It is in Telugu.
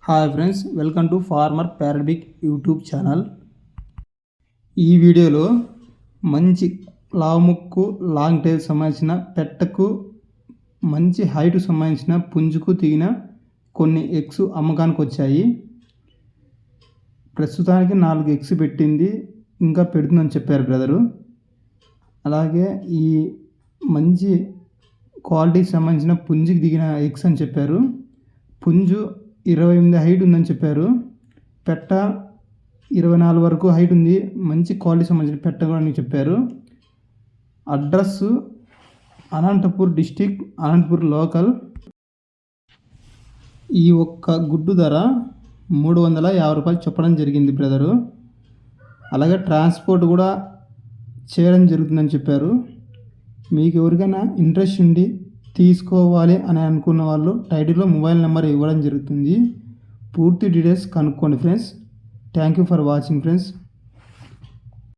Hi friends, welcome to farmer పారాడిక్ యూట్యూబ్ ఛానల్. ఈ వీడియోలో మంచి లావుముక్కు లాంగ్ టైల్ సంబంధించిన పెట్టకు మంచి హైట్ సంబంధించిన పుంజుకు దిగిన కొన్ని ఎగ్స్ అమ్మకానికి వచ్చాయి. ప్రస్తుతానికి 4 ఎగ్స్ పెట్టింది, ఇంకా పెడుతుందని చెప్పారు బ్రదరు. అలాగే ఈ మంచి క్వాలిటీకి సంబంధించిన పుంజుకి దిగిన ఎగ్స్ అని చెప్పారు. పుంజు 28 హైట్ ఉందని చెప్పారు. పెట్ట 24 వరకు హైట్ ఉంది. మంచి క్వాలిటీ సంబంధించిన పెట్ట కూడా అని చెప్పారు. Address Anantapur district, Anantapur local. ఈ ఒక్క గుడ్డు ధర 350 రూపాయలు చెప్పడం జరిగింది బ్రదరు. అలాగే ట్రాన్స్పోర్ట్ కూడా చేయడం జరుగుతుందని చెప్పారు. మీకు ఎవరికైనా ఇంట్రెస్ట్ ఉండి తీసుకోవాలి అని అనుకున్న వాళ్ళు టైటిల్లో మొబైల్ నెంబర్ ఇవ్వడం జరుగుతుంది. పూర్తి డీటెయిల్స్ కనుక్కోండి friends. Thank you for watching friends.